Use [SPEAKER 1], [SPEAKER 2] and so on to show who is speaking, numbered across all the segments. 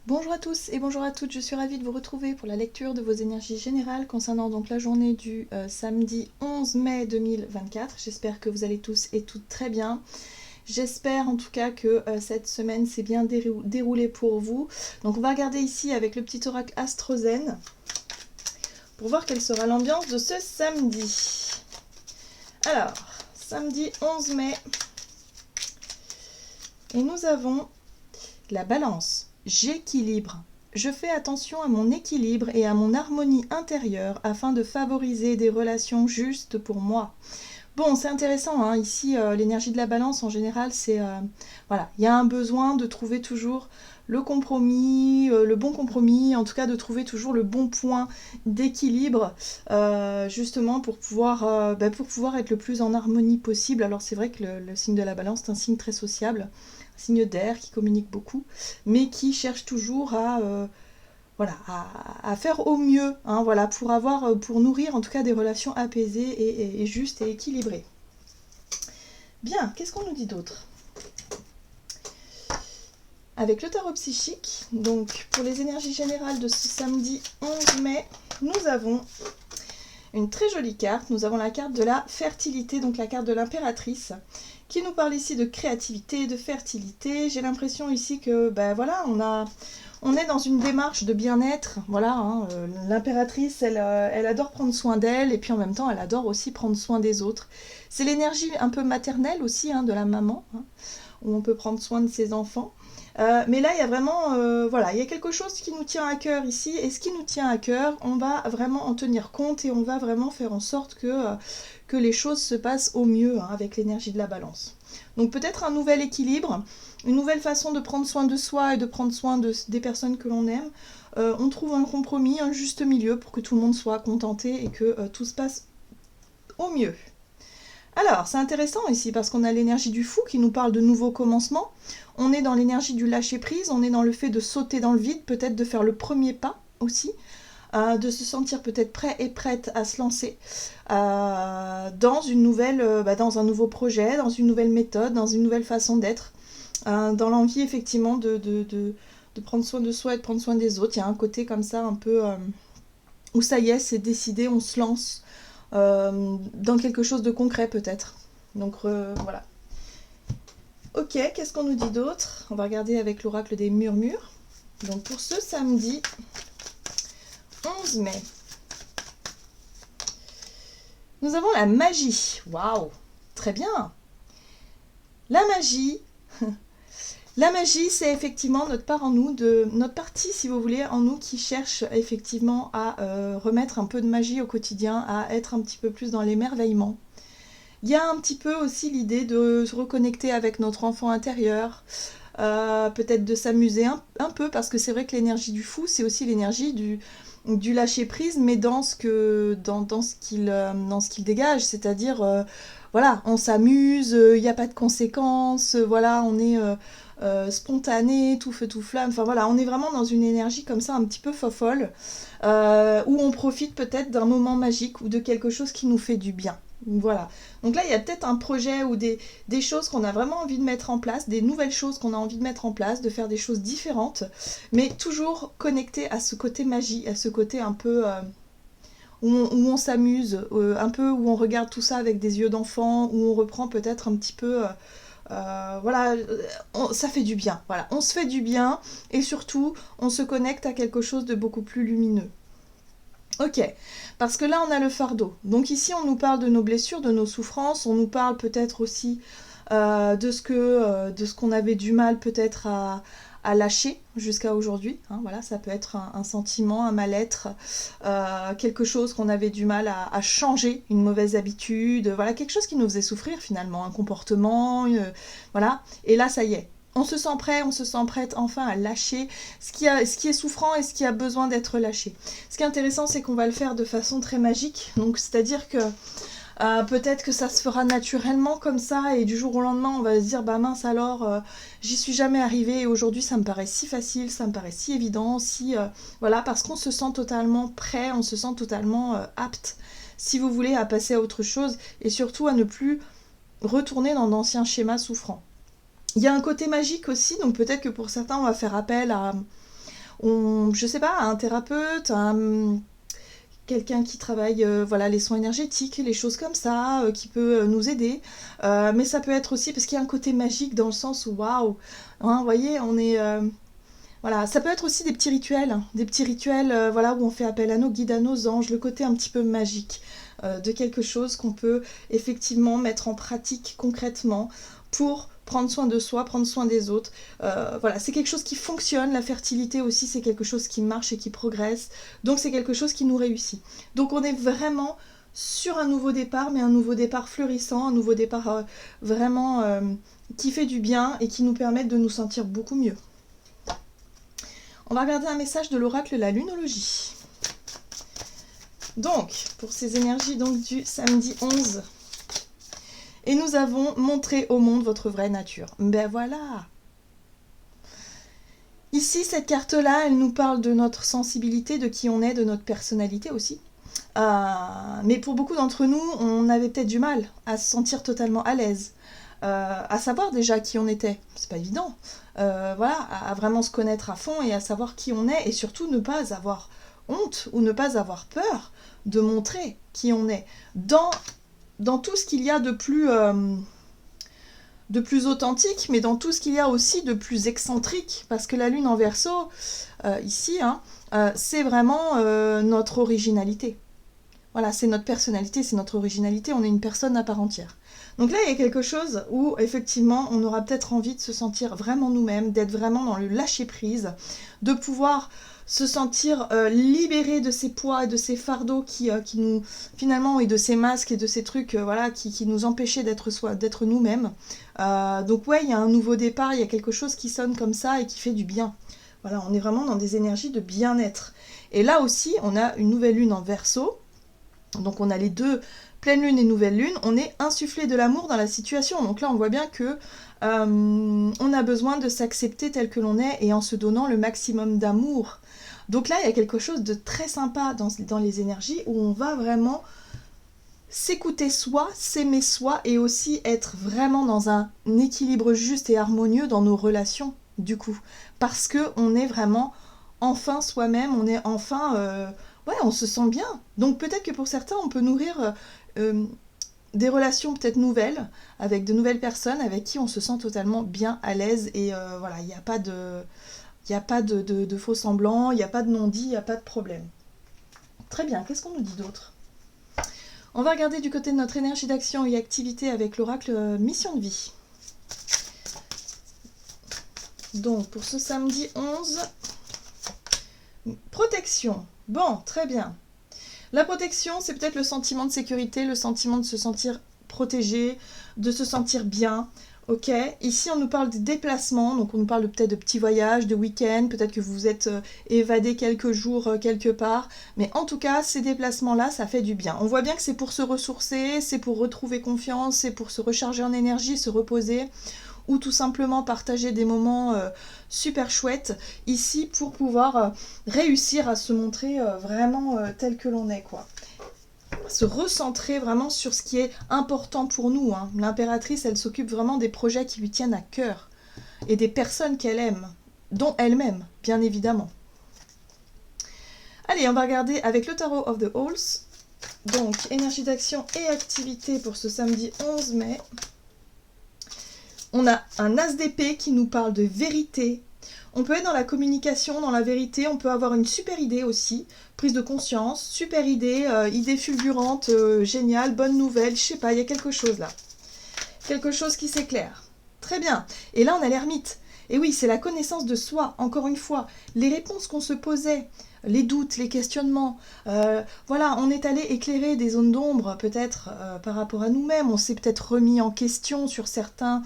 [SPEAKER 1] Bonjour à tous et bonjour à toutes, je suis ravie de vous retrouver pour la lecture de vos énergies générales concernant donc la journée du samedi 11 mai 2024. J'espère que vous allez tous et toutes très bien. J'espère en tout cas que cette semaine s'est bien déroulée pour vous. Donc on va regarder ici avec le petit oracle Astrozen pour voir quelle sera l'ambiance de ce samedi. Alors, samedi 11 mai, et nous avons la balance. J'équilibre. Je fais attention à mon équilibre et à mon harmonie intérieure afin de favoriser des relations justes pour moi. Bon, c'est intéressant, hein. Ici, l'énergie de la balance, en général, c'est... voilà, il y a un besoin de trouver toujours le compromis, le bon compromis, en tout cas de trouver toujours le bon point d'équilibre, justement pour pouvoir être le plus en harmonie possible. Alors c'est vrai que le signe de la balance, c'est un signe très sociable, un signe d'air qui communique beaucoup, mais qui cherche toujours voilà, à faire au mieux, hein, voilà, pour nourrir en tout cas des relations apaisées et justes et équilibrées. Bien, qu'est-ce qu'on nous dit d'autre? Avec le tarot psychique, donc pour les énergies générales de ce samedi 11 mai, nous avons une très jolie carte. Nous avons la carte de la fertilité, donc la carte de l'impératrice, qui nous parle ici de créativité, de fertilité. J'ai l'impression ici que, ben voilà, on est dans une démarche de bien-être, voilà, hein, l'impératrice, elle adore prendre soin d'elle, et puis en même temps, elle adore aussi prendre soin des autres. C'est l'énergie un peu maternelle aussi, hein, de la maman, hein, où on peut prendre soin de ses enfants. Mais là, il y a vraiment, voilà, il y a quelque chose qui nous tient à cœur ici, et ce qui nous tient à cœur, on va vraiment en tenir compte, et on va vraiment faire en sorte que les choses se passent au mieux, hein, avec l'énergie de la balance. Donc peut-être un nouvel équilibre, une nouvelle façon de prendre soin de soi et de prendre soin des personnes que l'on aime. On trouve un compromis, un juste milieu pour que tout le monde soit contenté et que tout se passe au mieux. Alors, c'est intéressant ici parce qu'on a l'énergie du fou qui nous parle de nouveaux commencements. On est dans l'énergie du lâcher-prise, on est dans le fait de sauter dans le vide, peut-être de faire le premier pas aussi, de se sentir peut-être prêt et prête à se lancer dans un nouveau projet, dans une nouvelle méthode, dans une nouvelle façon d'être, dans l'envie effectivement de prendre soin de soi et de prendre soin des autres. Il y a un côté comme ça un peu où ça y est, c'est décidé, on se lance dans quelque chose de concret peut-être. Donc voilà. Ok, qu'est-ce qu'on nous dit d'autre? On va regarder avec l'oracle des murmures. Donc pour ce samedi 11 mai, nous avons la magie. Waouh, très bien. La magie, la magie, c'est effectivement notre part en nous, notre partie, si vous voulez, en nous qui cherche effectivement à remettre un peu de magie au quotidien, à être un petit peu plus dans l'émerveillement. Il y a un petit peu aussi l'idée de se reconnecter avec notre enfant intérieur, peut-être de s'amuser un peu, parce que c'est vrai que l'énergie du fou, c'est aussi l'énergie du lâcher-prise, mais dans ce qu'il dégage, c'est-à-dire, voilà, on s'amuse, il n'y a pas de conséquences, voilà, on est spontané, tout feu, tout flamme, enfin voilà, on est vraiment dans une énergie comme ça, un petit peu fofolle, où on profite peut-être d'un moment magique ou de quelque chose qui nous fait du bien. Voilà. Donc là, il y a peut-être un projet ou des choses qu'on a vraiment envie de mettre en place, des nouvelles choses qu'on a envie de mettre en place, de faire des choses différentes, mais toujours connecté à ce côté magie, à ce côté un peu où on s'amuse, un peu où on regarde tout ça avec des yeux d'enfant, où on reprend peut-être un petit peu... voilà, ça fait du bien, voilà, on se fait du bien et surtout on se connecte à quelque chose de beaucoup plus lumineux. Ok, parce que là on a le fardeau. Donc ici on nous parle de nos blessures, de nos souffrances, on nous parle peut-être aussi de ce qu'on avait du mal peut-être à lâcher jusqu'à aujourd'hui. Hein, voilà, ça peut être un sentiment, un mal-être, quelque chose qu'on avait du mal à changer, une mauvaise habitude, voilà, quelque chose qui nous faisait souffrir finalement, un comportement, voilà. Et là ça y est, on se sent prêt, on se sent prête enfin à lâcher ce qui est souffrant et ce qui a besoin d'être lâché. Ce qui est intéressant, c'est qu'on va le faire de façon très magique, donc c'est-à-dire que peut-être que ça se fera naturellement comme ça et du jour au lendemain on va se dire bah mince alors j'y suis jamais arrivée et aujourd'hui ça me paraît si facile, ça me paraît si évident, voilà, parce qu'on se sent totalement prêt, on se sent totalement apte, si vous voulez, à passer à autre chose et surtout à ne plus retourner dans d'anciens schémas souffrants. Il y a un côté magique aussi, donc peut-être que pour certains on va faire appel je sais pas, un thérapeute, quelqu'un qui travaille voilà, les soins énergétiques, les choses comme ça, qui peut nous aider. Mais ça peut être aussi, parce qu'il y a un côté magique dans le sens où, waouh, hein, vous voyez, on est... voilà, ça peut être aussi des petits rituels voilà, où on fait appel à nos guides, à nos anges, le côté un petit peu magique de quelque chose qu'on peut effectivement mettre en pratique concrètement pour prendre soin de soi, prendre soin des autres. Voilà, c'est quelque chose qui fonctionne, la fertilité aussi, c'est quelque chose qui marche et qui progresse, donc c'est quelque chose qui nous réussit. Donc on est vraiment sur un nouveau départ, mais un nouveau départ fleurissant, un nouveau départ vraiment qui fait du bien et qui nous permet de nous sentir beaucoup mieux. On va regarder un message de l'oracle La Lunologie. Donc, pour ces énergies donc, du samedi 11, et nous avons montré au monde votre vraie nature. Ben voilà. Ici, cette carte-là, elle nous parle de notre sensibilité, de qui on est, de notre personnalité aussi. Mais pour beaucoup d'entre nous, on avait peut-être du mal à se sentir totalement à l'aise, à savoir déjà qui on était. C'est pas évident. Voilà, à vraiment se connaître à fond et à savoir qui on est, et surtout ne pas avoir honte ou ne pas avoir peur de montrer qui on est dans tout ce qu'il y a de plus authentique, mais dans tout ce qu'il y a aussi de plus excentrique, parce que la lune en Verseau, ici, hein, c'est vraiment notre originalité. Voilà, c'est notre personnalité, c'est notre originalité, on est une personne à part entière. Donc là, il y a quelque chose où, effectivement, on aura peut-être envie de se sentir vraiment nous-mêmes, d'être vraiment dans le lâcher-prise, de pouvoir se sentir libéré de ces poids et de ces fardeaux qui nous, finalement, et de ces masques et de ces trucs voilà, qui nous empêchaient d'être nous-mêmes. Donc ouais, il y a un nouveau départ, il y a quelque chose qui sonne comme ça et qui fait du bien. Voilà, on est vraiment dans des énergies de bien-être. Et là aussi, on a une nouvelle lune en Verseau. Donc on a les deux, pleine lune et nouvelle lune, on est insufflé de l'amour dans la situation. Donc là on voit bien que on a besoin de s'accepter tel que l'on est et en se donnant le maximum d'amour. Donc là il y a quelque chose de très sympa dans les énergies où on va vraiment s'écouter soi, s'aimer soi et aussi être vraiment dans un équilibre juste et harmonieux dans nos relations du coup. Parce qu'on est vraiment enfin soi-même, on est enfin... ouais, on se sent bien. Donc peut-être que pour certains, on peut nourrir des relations peut-être nouvelles, avec de nouvelles personnes avec qui on se sent totalement bien à l'aise. Et voilà, il n'y a pas de faux semblants, il n'y a pas de non-dit, il n'y a pas de problème. Très bien, qu'est-ce qu'on nous dit d'autre? On va regarder du côté de notre énergie d'action et activité avec l'oracle Mission de vie. Donc pour ce samedi 11, protection. Bon, très bien. La protection, c'est peut-être le sentiment de sécurité, le sentiment de se sentir protégé, de se sentir bien. Ok, ici on nous parle des déplacements, donc on nous parle peut-être de petits voyages, de week-ends, peut-être que vous vous êtes évadé quelques jours quelque part, mais en tout cas ces déplacements-là, ça fait du bien. On voit bien que c'est pour se ressourcer, c'est pour retrouver confiance, c'est pour se recharger en énergie, se reposer, ou tout simplement partager des moments super chouettes ici pour pouvoir réussir à se montrer vraiment tel que l'on est, quoi. Se recentrer vraiment sur ce qui est important pour nous, hein. L'impératrice, elle s'occupe vraiment des projets qui lui tiennent à cœur et des personnes qu'elle aime, dont elle-même, bien évidemment. Allez, on va regarder avec le Tarot of the Halls. Donc, énergie d'action et activité pour ce samedi 11 mai. On a un as d'épée qui nous parle de vérité. On peut être dans la communication, dans la vérité, on peut avoir une super idée aussi, prise de conscience, super idée, idée fulgurante, géniale, bonne nouvelle, je sais pas, il y a quelque chose là. Quelque chose qui s'éclaire. Très bien. Et là on a l'ermite. Et oui, c'est la connaissance de soi, encore une fois. Les réponses qu'on se posait, les doutes, les questionnements. Voilà, on est allé éclairer des zones d'ombre, peut-être par rapport à nous-mêmes. On s'est peut-être remis en question sur certains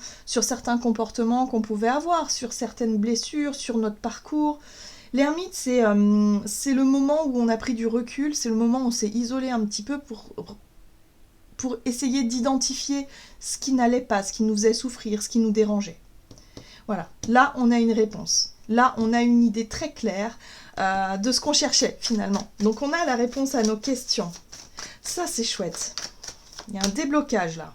[SPEAKER 1] comportements qu'on pouvait avoir, sur certaines blessures, sur notre parcours. L'ermite, c'est le moment où on a pris du recul, c'est le moment où on s'est isolé un petit peu pour essayer d'identifier ce qui n'allait pas, ce qui nous faisait souffrir, ce qui nous dérangeait. Voilà, là on a une réponse. Là on a une idée très claire de ce qu'on cherchait finalement. Donc on a la réponse à nos questions. Ça c'est chouette. Il y a un déblocage là.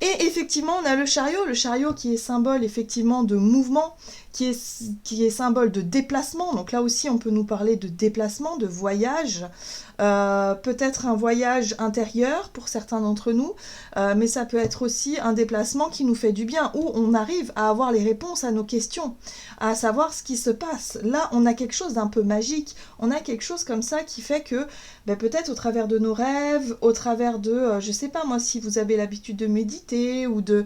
[SPEAKER 1] Et effectivement on a le chariot qui est symbole effectivement de mouvement, qui est symbole de déplacement. Donc là aussi, on peut nous parler de déplacement, de voyage, peut-être un voyage intérieur pour certains d'entre nous, mais ça peut être aussi un déplacement qui nous fait du bien, où on arrive à avoir les réponses à nos questions, à savoir ce qui se passe. Là, on a quelque chose d'un peu magique, on a quelque chose comme ça qui fait que peut-être au travers de nos rêves, au travers de, je sais pas moi, si vous avez l'habitude de méditer ou de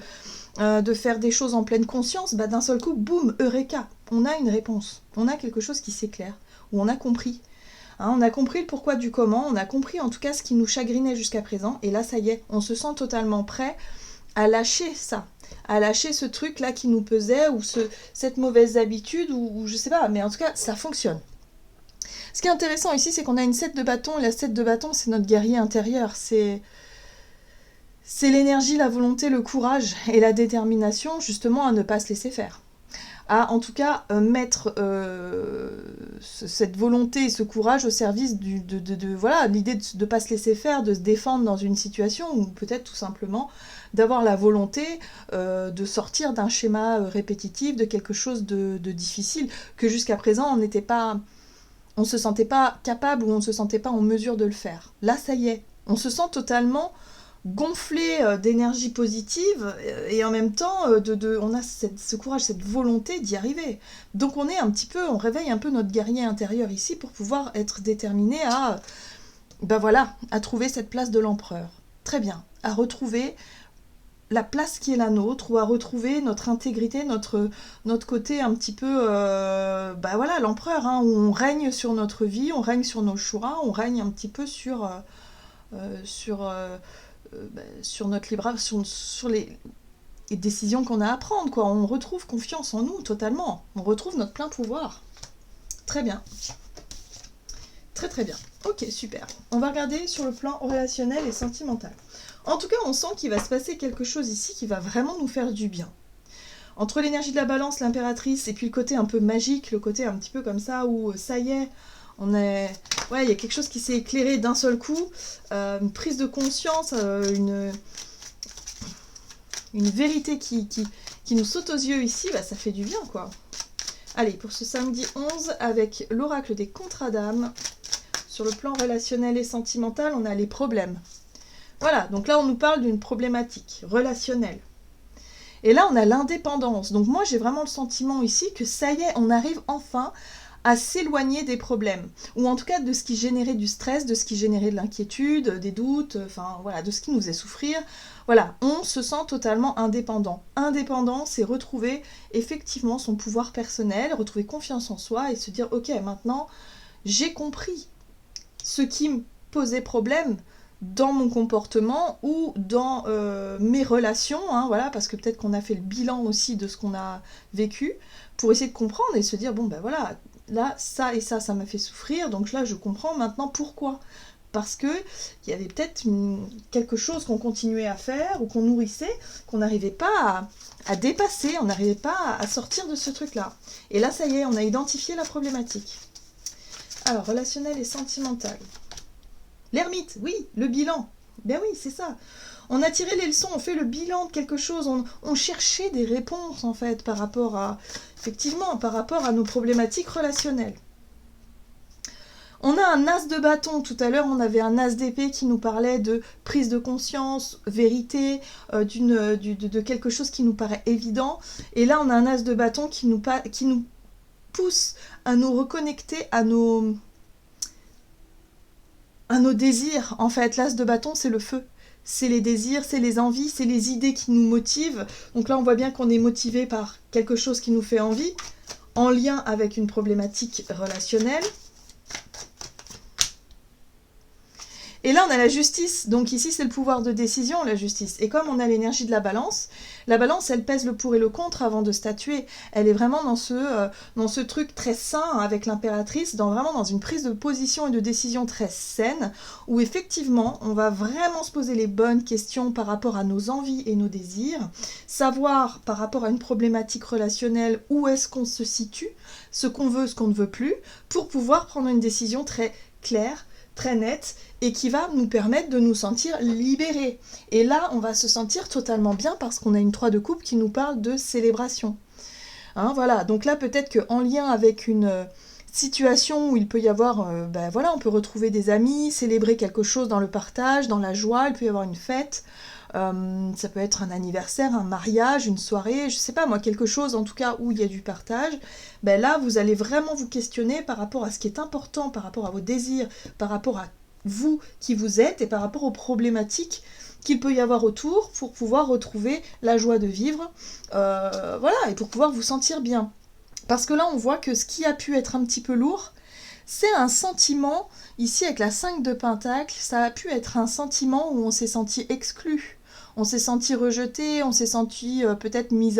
[SPEAKER 1] faire des choses en pleine conscience, d'un seul coup, boum, eureka, on a une réponse, on a quelque chose qui s'éclaire, ou on a compris. On a compris le pourquoi du comment, on a compris en tout cas ce qui nous chagrinait jusqu'à présent, et là ça y est, on se sent totalement prêt à lâcher ça, à lâcher ce truc-là qui nous pesait, ou cette mauvaise habitude, ou je sais pas, mais en tout cas ça fonctionne. Ce qui est intéressant ici, c'est qu'on a une 7 de bâton, et la 7 de bâton, c'est notre guerrier intérieur, c'est l'énergie, la volonté, le courage et la détermination justement à ne pas se laisser faire. À en tout cas mettre cette volonté et ce courage au service voilà, l'idée de ne pas se laisser faire, de se défendre dans une situation, ou peut-être tout simplement d'avoir la volonté de sortir d'un schéma répétitif, de quelque chose de difficile, que jusqu'à présent on ne se sentait pas capable, ou on ne se sentait pas en mesure de le faire. Là ça y est, on se sent totalement gonflé d'énergie positive, et en même temps on a ce courage, cette volonté d'y arriver. Donc on réveille un peu notre guerrier intérieur ici pour pouvoir être déterminé à trouver cette place de l'empereur. Très bien, à retrouver la place qui est la nôtre, ou à retrouver notre intégrité, notre côté un petit peu l'empereur, où on règne sur notre vie, on règne sur nos choix, on règne un petit peu sur notre libre, sur les décisions qu'on a à prendre, quoi. On retrouve confiance en nous totalement, on retrouve notre plein pouvoir. Très bien, très très bien. Ok, super. On va regarder sur le plan relationnel et sentimental. En tout cas, on sent qu'il va se passer quelque chose ici qui va vraiment nous faire du bien. Entre l'énergie de la balance, l'impératrice, et puis le côté un peu magique, le côté un petit peu comme ça, où ça y est, il y a quelque chose qui s'est éclairé d'un seul coup, une prise de conscience, une vérité qui nous saute aux yeux ici, ça fait du bien, quoi. Allez, pour ce samedi 11, avec l'oracle des contrats d'âme, sur le plan relationnel et sentimental, on a les problèmes. Voilà, donc là on nous parle d'une problématique relationnelle. Et là on a l'indépendance. Donc moi j'ai vraiment le sentiment ici que ça y est, on arrive enfin à s'éloigner des problèmes, ou en tout cas de ce qui générait du stress, de ce qui générait de l'inquiétude, des doutes, de ce qui nous faisait souffrir. Voilà, on se sent totalement indépendant. Indépendant, c'est retrouver effectivement son pouvoir personnel, retrouver confiance en soi et se dire ok, maintenant j'ai compris ce qui me posait problème dans mon comportement ou dans mes relations, parce que peut-être qu'on a fait le bilan aussi de ce qu'on a vécu, pour essayer de comprendre et se dire là, ça et ça m'a fait souffrir, donc là, je comprends maintenant pourquoi. Parce qu'il y avait peut-être quelque chose qu'on continuait à faire ou qu'on nourrissait, qu'on n'arrivait pas à dépasser, on n'arrivait pas à sortir de ce truc-là. Et là, ça y est, on a identifié la problématique. Alors, relationnel et sentimental. L'ermite, oui, le bilan. Ben oui, c'est ça. On a tiré les leçons, on fait le bilan de quelque chose, on cherchait des réponses, en fait, par rapport à nos problématiques relationnelles. On a un as de bâton, tout à l'heure on avait un as d'épée qui nous parlait de prise de conscience, vérité, de quelque chose qui nous paraît évident, et là on a un as de bâton qui nous pousse à nous reconnecter à nos désirs. En fait, l'as de bâton c'est le feu, c'est les désirs, c'est les envies, c'est les idées qui nous motivent. Donc là on voit bien qu'on est motivé par quelque chose qui nous fait envie, en lien avec une problématique relationnelle. Et là, on a la justice. Donc ici, c'est le pouvoir de décision, la justice. Et comme on a l'énergie de la balance, elle pèse le pour et le contre avant de statuer. Elle est vraiment dans ce truc très sain avec l'impératrice, vraiment dans une prise de position et de décision très saine, où effectivement, on va vraiment se poser les bonnes questions par rapport à nos envies et nos désirs, savoir par rapport à une problématique relationnelle où est-ce qu'on se situe, ce qu'on veut, ce qu'on ne veut plus, pour pouvoir prendre une décision très claire, très nette, et qui va nous permettre de nous sentir libérés. Et là, on va se sentir totalement bien parce qu'on a une 3 de coupe qui nous parle de célébration. Hein, voilà, donc là peut-être qu'en lien avec une situation où il peut y avoir, ben voilà, on peut retrouver des amis, célébrer quelque chose dans le partage, dans la joie, il peut y avoir une fête, ça peut être un anniversaire, un mariage, une soirée, je sais pas moi, quelque chose en tout cas où il y a du partage, ben là vous allez vraiment vous questionner par rapport à ce qui est important, par rapport à vos désirs, par rapport à vous qui vous êtes et par rapport aux problématiques qu'il peut y avoir autour pour pouvoir retrouver la joie de vivre, voilà, et pour pouvoir vous sentir bien. Parce que là, on voit que ce qui a pu être un petit peu lourd, c'est un sentiment, ici avec la 5 de Pentacle, ça a pu être un sentiment où on s'est senti exclu, on s'est senti rejeté, on s'est senti peut-être mis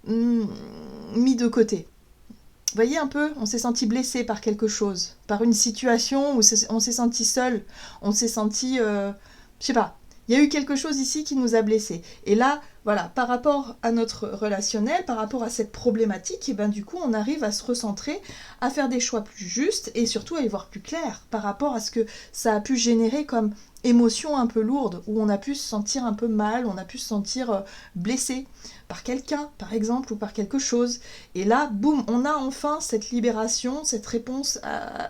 [SPEAKER 1] de côté. Vous voyez un peu, on s'est senti blessé par quelque chose, par une situation où on s'est senti seul, on s'est senti, je sais pas, il y a eu quelque chose ici qui nous a blessés. Et là, voilà, par rapport à notre relationnel, par rapport à cette problématique, et ben du coup, on arrive à se recentrer, à faire des choix plus justes et surtout à y voir plus clair par rapport à ce que ça a pu générer comme émotion un peu lourde, où on a pu se sentir un peu mal, on a pu se sentir blessé par quelqu'un, par exemple, ou par quelque chose. Et là, boum, on a enfin cette libération, cette réponse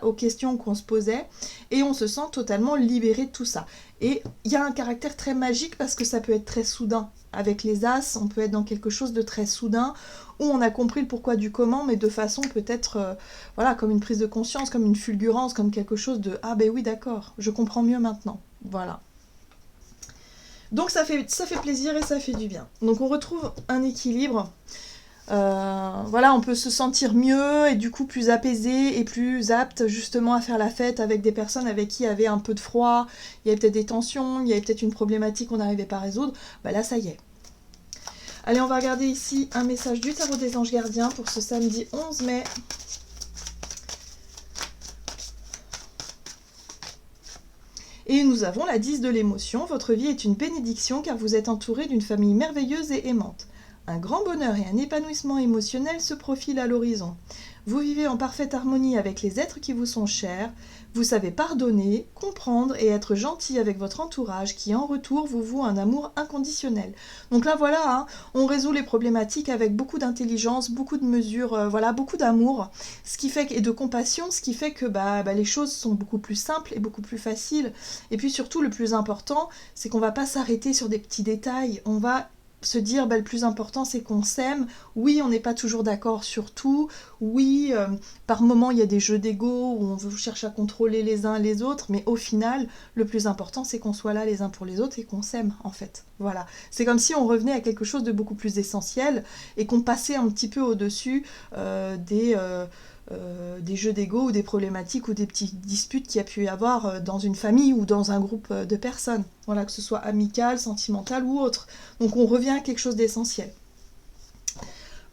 [SPEAKER 1] aux questions qu'on se posait, et on se sent totalement libéré de tout ça. Et il y a un caractère très magique parce que ça peut être très soudain. Avec les As, on peut être dans quelque chose de très soudain, où on a compris le pourquoi du comment, mais de façon peut-être, voilà, comme une prise de conscience, comme une fulgurance, comme quelque chose de « Ah ben oui, d'accord, je comprends mieux maintenant. » Voilà. Donc ça fait plaisir et ça fait du bien. Donc on retrouve un équilibre. Voilà, on peut se sentir mieux et du coup plus apaisé et plus apte justement à faire la fête avec des personnes avec qui il y avait un peu de froid, il y avait peut-être des tensions, il y avait peut-être une problématique qu'on n'arrivait pas à résoudre. Bah là, ça y est. Allez, on va regarder ici un message du tarot des anges gardiens pour ce samedi 11 mai. Et nous avons la 10 de l'émotion. Votre vie est une bénédiction car vous êtes entouré d'une famille merveilleuse et aimante. Un grand bonheur et un épanouissement émotionnel se profilent à l'horizon. Vous vivez en parfaite harmonie avec les êtres qui vous sont chers. Vous savez pardonner, comprendre et être gentil avec votre entourage qui en retour vous voue un amour inconditionnel. Donc là voilà, hein, on résout les problématiques avec beaucoup d'intelligence, beaucoup de mesures, voilà, beaucoup d'amour, ce qui fait et de compassion, ce qui fait que les choses sont beaucoup plus simples et beaucoup plus faciles. Et puis surtout le plus important, c'est qu'on va pas s'arrêter sur des petits détails, on va se dire le plus important c'est qu'on s'aime, oui on n'est pas toujours d'accord sur tout, oui par moments il y a des jeux d'ego où on cherche à contrôler les uns les autres, mais au final le plus important c'est qu'on soit là les uns pour les autres et qu'on s'aime en fait, voilà. C'est comme si on revenait à quelque chose de beaucoup plus essentiel et qu'on passait un petit peu au-dessus des jeux d'ego ou des problématiques ou des petites disputes qu'il y a pu y avoir dans une famille ou dans un groupe de personnes, voilà, que ce soit amical, sentimental ou autre. Donc on revient à quelque chose d'essentiel.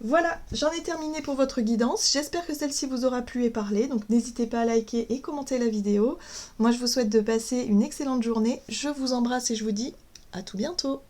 [SPEAKER 1] Voilà, j'en ai terminé pour votre guidance. J'espère que celle-ci vous aura plu et parlé. Donc n'hésitez pas à liker et commenter la vidéo. Moi je vous souhaite de passer une excellente journée. Je vous embrasse et je vous dis à tout bientôt.